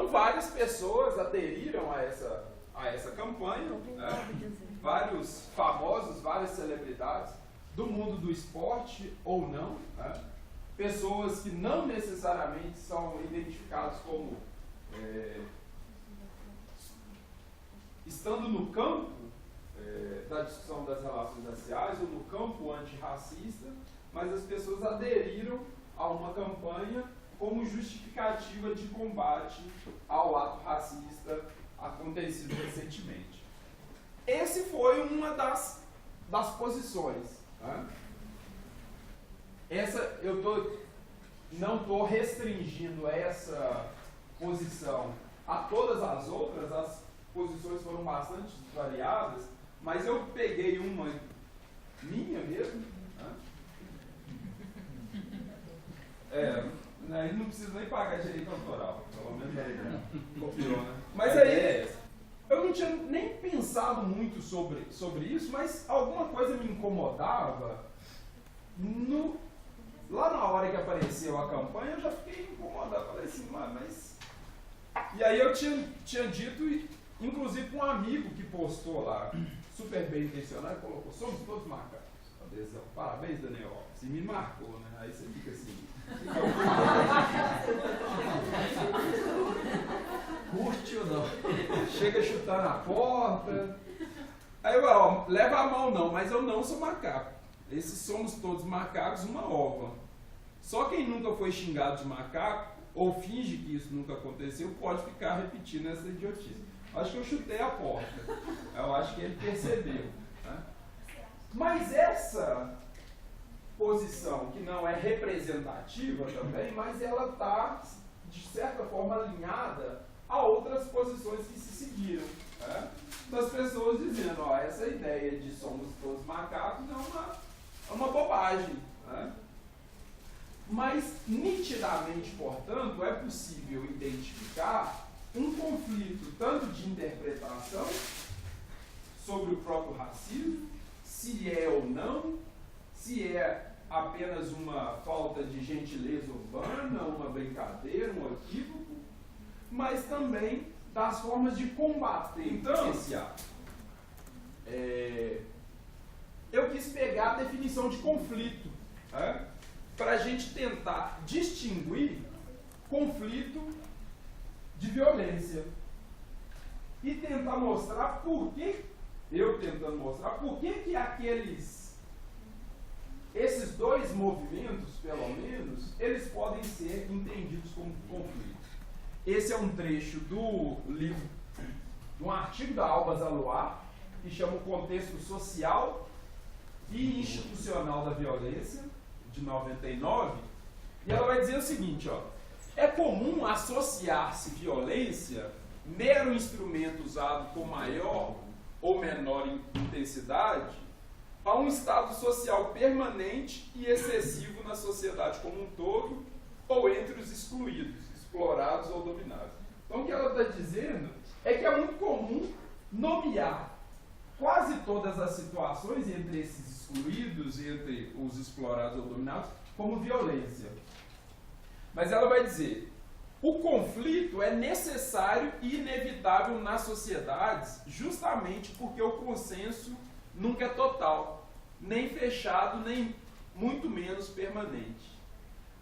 Então, várias pessoas aderiram a essa campanha, né? Vários famosos, várias celebridades do mundo do esporte ou não, né? Pessoas que não necessariamente são identificadas como estando no campo da discussão das relações raciais ou no campo antirracista, mas as pessoas aderiram a uma campanha como justificativa de combate ao ato racista acontecido recentemente. Esse foi uma das posições, né? Não estou restringindo essa posição a todas as outras, as posições foram bastante variadas, mas eu peguei uma minha mesmo, né? Aí não precisa nem pagar direito autoral, pelo menos copiou, né? Mas aí, eu não tinha nem pensado muito sobre isso, mas alguma coisa me incomodava. Lá na hora que apareceu a campanha, eu já fiquei incomodado. Falei assim, mas... E aí eu tinha dito, inclusive com um amigo que postou lá, super bem intencionado, colocou, somos todos marcados. Adesão. Parabéns, Daniel Alves. E me marcou, né? Aí você fica assim... Curte ou não? Chega chutando a porta. Aí eu, ó, leva a mão não, mas eu não sou macaco. Esses somos todos macacos, uma ova. Só quem nunca foi xingado de macaco, ou finge que isso nunca aconteceu, pode ficar repetindo essa idiotice. Acho que eu chutei a porta. Eu acho que ele percebeu, né? Mas essa posição, que não é representativa também, mas ela está, de certa forma, alinhada a outras posições que se seguiram, né? Das pessoas dizendo, ó, essa ideia de somos todos macacos é uma bobagem, né? Mas, nitidamente, portanto, é possível identificar um conflito tanto de interpretação sobre o próprio racismo, se é ou não, se é apenas uma falta de gentileza urbana, uma brincadeira, um equívoco, mas também das formas de combater esse ato. Eu quis pegar a definição de conflito, né, para a gente tentar distinguir conflito de violência e tentar mostrar por que, esses dois movimentos, pelo menos, eles podem ser entendidos como conflito. Esse é um trecho do livro, de um artigo da Alba Zaloar, que chama O Contexto Social e Institucional da Violência, de 99, e ela vai dizer o seguinte, ó: é comum associar-se violência, mero instrumento usado com maior ou menor intensidade, a um estado social permanente e excessivo na sociedade como um todo, ou entre os excluídos, explorados ou dominados. Então o que ela está dizendo é que é muito comum nomear quase todas as situações entre esses excluídos, entre os explorados ou dominados, como violência. Mas ela vai dizer, o conflito é necessário e inevitável nas sociedades justamente porque o consenso nunca é total, nem fechado, nem muito menos permanente.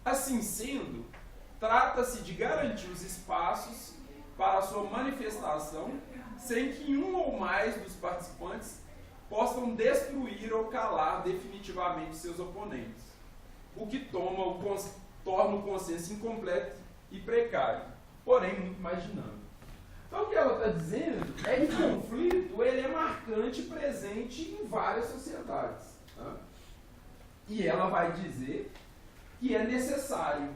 Assim sendo, trata-se de garantir os espaços para a sua manifestação sem que um ou mais dos participantes possam destruir ou calar definitivamente seus oponentes, o que torna o consenso incompleto e precário, porém muito mais dinâmico. Então o que ela está dizendo é que o conflito ele é marcante e presente em várias sociedades, né? E ela vai dizer que é necessário.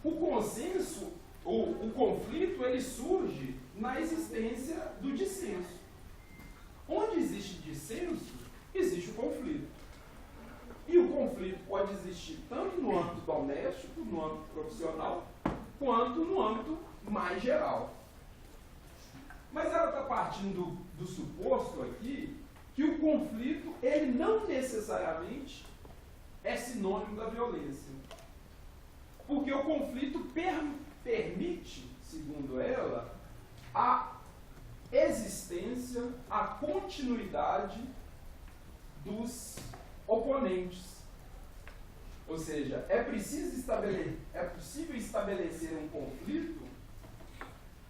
O consenso, o conflito, ele surge na existência do dissenso. Onde existe dissenso, existe o conflito. E o conflito pode existir tanto no âmbito doméstico, no âmbito profissional, quanto no âmbito mais geral. Mas ela está partindo do suposto aqui que o conflito, ele não necessariamente é sinônimo da violência. Porque o conflito permite segundo ela, a existência, a continuidade dos oponentes. Ou seja, é possível estabelecer um conflito,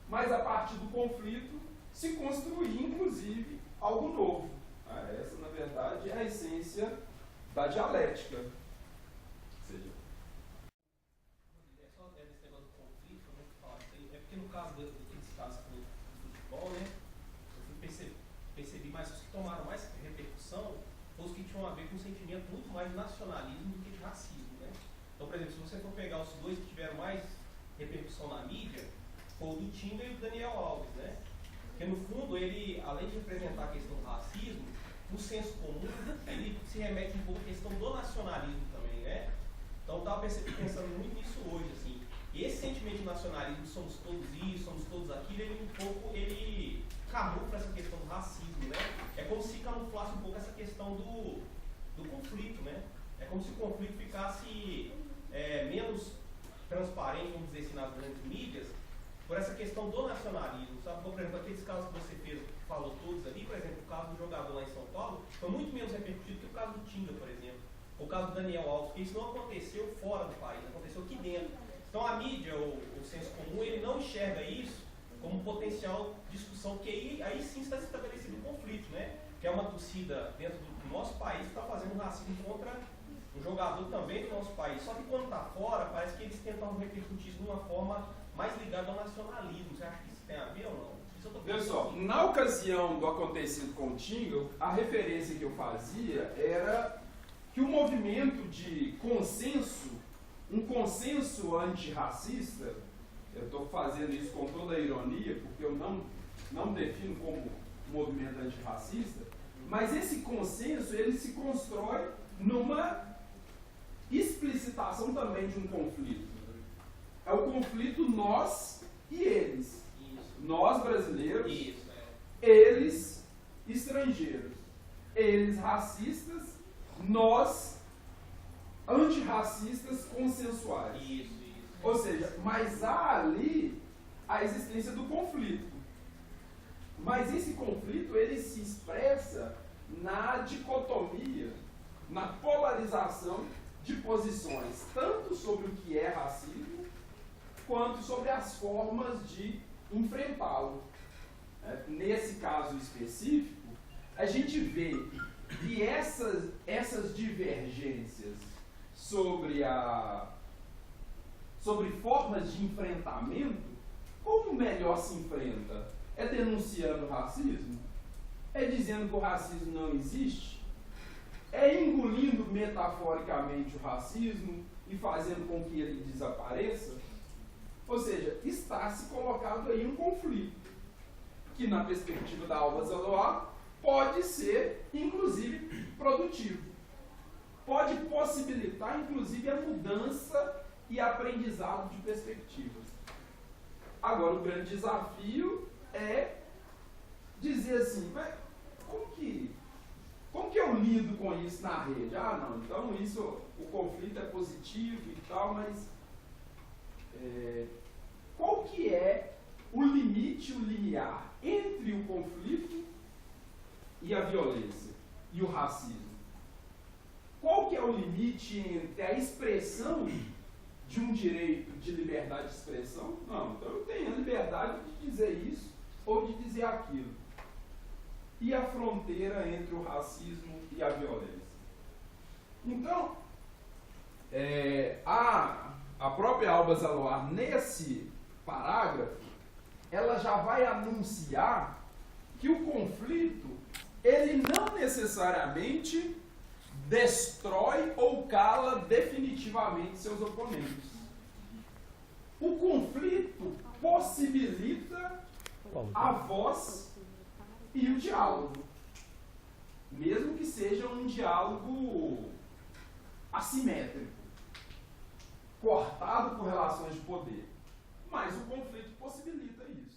mas a partir do conflito se construir, inclusive, algo novo. Essa, na verdade, é a essência da dialética. Ou seja, só nesse negócio do conflito, como que fala? É porque no caso daqueles casos do futebol, né? Eu percebi mais os que tomaram mais repercussão foram os que tinham a ver com um sentimento muito mais de nacionalismo do que de racismo, né? Então, por exemplo, se você for pegar os dois que tiveram mais repercussão na mídia, foi o do Tinga e o Daniel Alves, né? Porque no fundo ele, além de representar a questão do racismo, no senso comum, ele se remete um pouco à questão do nacionalismo também, né? Então eu estava pensando muito nisso hoje, assim. E esse sentimento de nacionalismo, somos todos isso, somos todos aquilo, ele camufla essa questão do racismo, né? É como se camuflasse um pouco essa questão do conflito, né? É como se o conflito ficasse menos transparente, vamos dizer assim, nas grandes mídias, por essa questão do nacionalismo, sabe? Por exemplo, aqueles casos que você falou todos ali, por exemplo, o caso do jogador lá em São Paulo, foi muito menos repercutido que o caso do Tinga, por exemplo. O caso do Daniel Alves, porque isso não aconteceu fora do país, aconteceu aqui dentro. Então a mídia, o senso comum, ele não enxerga isso como potencial discussão, porque aí sim está estabelecido um conflito, né? Que é uma torcida dentro do nosso país que está fazendo racismo contra um jogador também do nosso país. Só que quando está fora, parece que eles tentam repercutir isso de uma forma mais ligada ao nacionalismo. Você acha que isso tem a ver ou não? Isso eu tô pensando. Pessoal, na ocasião do acontecido com o Tinga, a referência que eu fazia era que o movimento de consenso, um consenso antirracista, eu estou fazendo isso com toda a ironia, porque eu não defino como movimento antirracista, mas esse consenso ele se constrói numa explicitação também de um conflito. É o conflito nós e eles. Isso. Nós brasileiros, Isso, eles estrangeiros. Eles racistas, nós antirracistas consensuais. Isso. Ou seja, mas há ali a existência do conflito. Mas esse conflito ele se expressa na dicotomia, na polarização de posições, tanto sobre o que é racismo, quanto sobre as formas de enfrentá-lo. Nesse caso específico, a gente vê que essas divergências sobre formas de enfrentamento, como melhor se enfrenta? É denunciando o racismo? É dizendo que o racismo não existe? É engolindo metaforicamente o racismo e fazendo com que ele desapareça? Ou seja, está se colocado aí um conflito, que na perspectiva da Alba Zaloar pode ser, inclusive, produtivo. Pode possibilitar, inclusive, a mudança e aprendizado de perspectivas. Agora, o grande desafio é dizer assim, mas como que eu lido com isso na rede? Ah, não, então o conflito é positivo e tal, mas qual que é o limite, o limiar entre o conflito e a violência e o racismo? Qual que é o limite entre a expressão de um direito de liberdade de expressão? Não, então eu tenho a liberdade de dizer isso ou de dizer aquilo. E a fronteira entre o racismo e a violência? Então, a própria Alba Zaloar, nesse parágrafo, ela já vai anunciar que o conflito, ele não necessariamente destrói ou cala definitivamente seus oponentes. O conflito possibilita a voz e o diálogo, mesmo que seja um diálogo assimétrico, cortado por relações de poder. Mas o conflito possibilita isso.